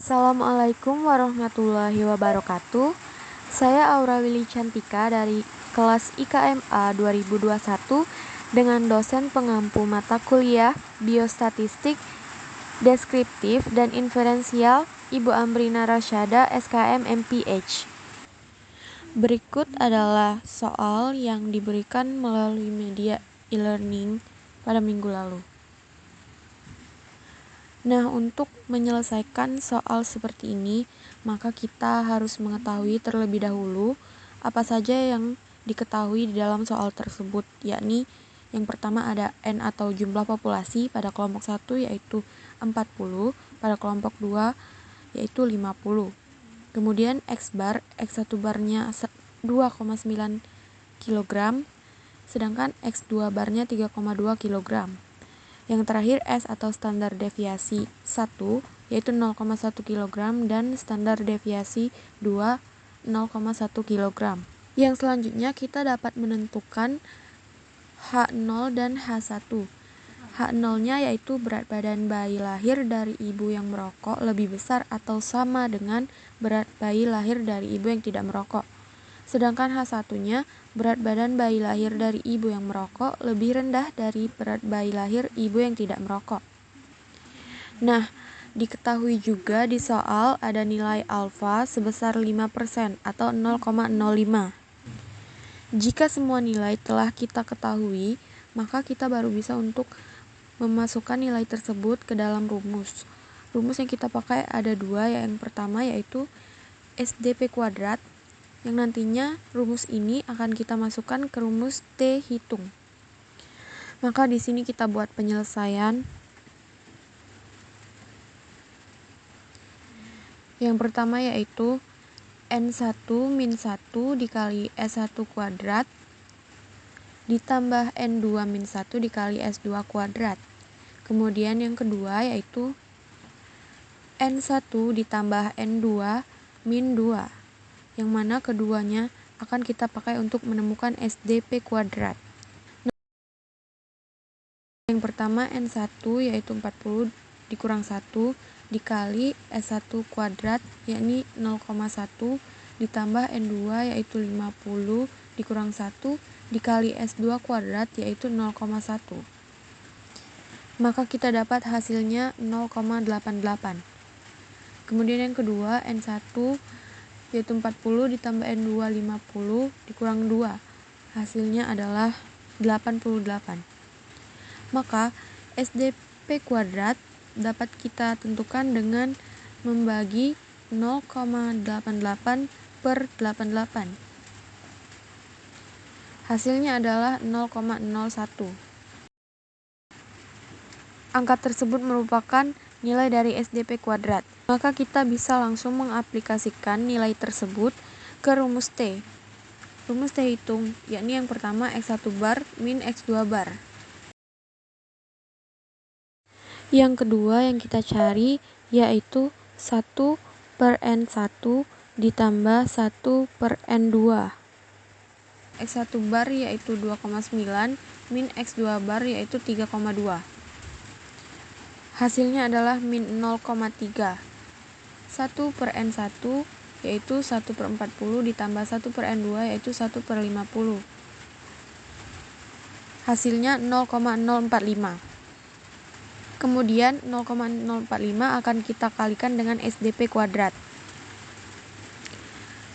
Assalamualaikum warahmatullahi wabarakatuh. Saya Aura Willy Cantika dari kelas IKMA 2021 dengan dosen pengampu mata kuliah Biostatistik, Deskriptif, dan Inferensial Ibu Amrina Rasyada SKM MPH. Berikut adalah soal yang diberikan melalui media e-learning pada minggu lalu. Nah, untuk menyelesaikan soal seperti ini, maka kita harus mengetahui terlebih dahulu apa saja yang diketahui di dalam soal tersebut, yakni yang pertama ada N atau jumlah populasi pada kelompok 1 yaitu 40, pada kelompok 2 yaitu 50. Kemudian X satu barnya 2,9 kg, sedangkan X2 barnya 3,2 kg. Yang terakhir S atau standar deviasi 1 yaitu 0,1 kg dan standar deviasi 2 0,1 kg. Yang selanjutnya kita dapat menentukan H0 dan H1. H0-nya yaitu berat badan bayi lahir dari ibu yang merokok lebih besar atau sama dengan berat bayi lahir dari ibu yang tidak merokok. Sedangkan H1-nya, berat badan bayi lahir dari ibu yang merokok lebih rendah dari berat bayi lahir ibu yang tidak merokok. Nah, diketahui juga di soal ada nilai alfa sebesar 5% atau 0,05. Jika semua nilai telah kita ketahui, maka kita baru bisa untuk memasukkan nilai tersebut ke dalam rumus. Rumus yang kita pakai ada dua, yang pertama yaitu SDP kuadrat, yang nantinya rumus ini akan kita masukkan ke rumus T hitung. Maka di sini kita buat penyelesaian. Yang pertama yaitu N1 min 1 dikali S1 kuadrat ditambah N2 min 1 dikali S2 kuadrat. Kemudian yang kedua yaitu N1 ditambah N2 min 2. Yang mana keduanya akan kita pakai untuk menemukan SDP kuadrat. Yang pertama N1 yaitu 40 dikurang 1 dikali S1 kuadrat yakni 0,1 ditambah N2 yaitu 50 dikurang 1 dikali S2 kuadrat yaitu 0,1. Maka kita dapat hasilnya 0,88. Kemudian yang kedua N1 yaitu 40 ditambah N2 50 dikurang 2. Hasilnya adalah 88. Maka SDP kuadrat dapat kita tentukan dengan membagi 0,88 per 88. Hasilnya adalah 0,01. Angka tersebut merupakan nilai dari SDP kuadrat. Maka kita bisa langsung mengaplikasikan nilai tersebut ke rumus T. Rumus T hitung, yakni yang pertama X1 bar min X2 bar. Yang kedua yang kita cari yaitu 1 per N1 ditambah 1 per N2. X1 bar yaitu 2,9 min X2 bar yaitu 3,2. Hasilnya adalah min 0,3. 1 per N1 yaitu 1 per 40 ditambah 1 per N2 yaitu 1 per 50. Hasilnya 0,045. Kemudian 0,045 akan kita kalikan dengan SDP kuadrat.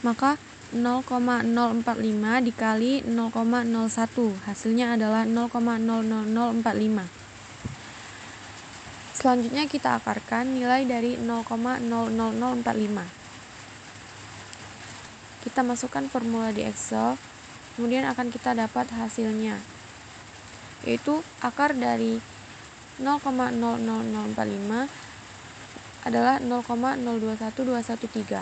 Maka 0,045 dikali 0,01 hasilnya adalah 0,00045. Selanjutnya kita akarkan nilai dari 0,00045. Kita masukkan formula di Excel, kemudian akan kita dapat hasilnya, yaitu akar dari 0,00045 adalah 0,021213.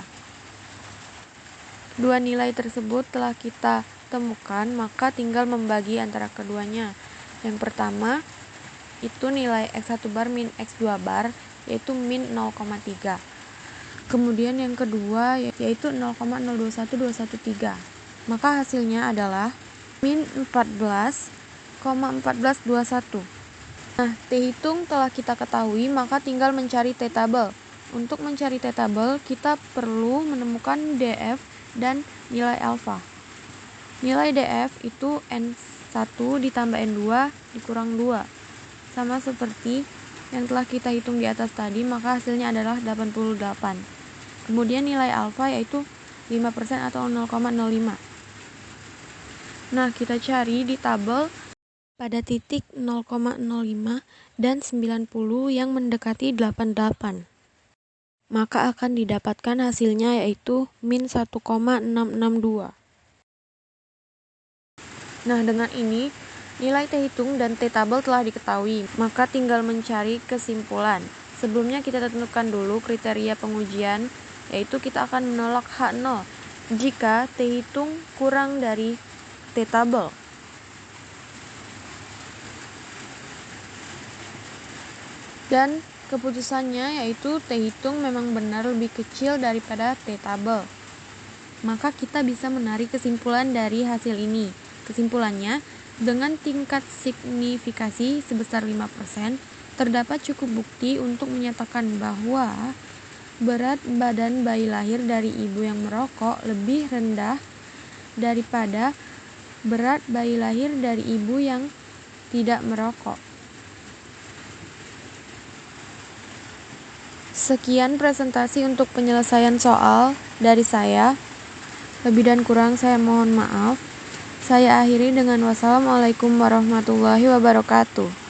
Dua nilai tersebut telah kita temukan, maka tinggal membagi antara keduanya. Yang pertama itu nilai X1 bar min X2 bar yaitu min 0,3. Kemudian yang kedua yaitu 0,021213. Maka hasilnya adalah min 14,1421. Nah, T hitung telah kita ketahui, maka tinggal mencari T tabel. Untuk mencari T-table, kita perlu menemukan DF dan nilai alfa. Nilai DF itu N1 ditambah N2 dikurang 2. Sama seperti yang telah kita hitung di atas tadi, maka hasilnya adalah 88. Kemudian nilai alfa yaitu 5% atau 0,05. Nah, kita cari di tabel pada titik 0,05 dan 90 yang mendekati 88. Maka akan didapatkan hasilnya yaitu min 1,662. Nah, dengan ini nilai T hitung dan T tabel telah diketahui, maka tinggal mencari kesimpulan. Sebelumnya kita tentukan dulu kriteria pengujian, yaitu kita akan menolak H0 jika T hitung kurang dari T tabel. Dan keputusannya yaitu T hitung memang benar lebih kecil daripada T tabel. Maka kita bisa menarik kesimpulan dari hasil ini. Kesimpulannya, dengan tingkat signifikasi sebesar 5%, terdapat cukup bukti untuk menyatakan bahwa berat badan bayi lahir dari ibu yang merokok lebih rendah daripada berat bayi lahir dari ibu yang tidak merokok. Sekian presentasi untuk penyelesaian soal dari saya. Lebih dan kurang saya mohon maaf. Saya akhiri dengan wassalamualaikum warahmatullahi wabarakatuh.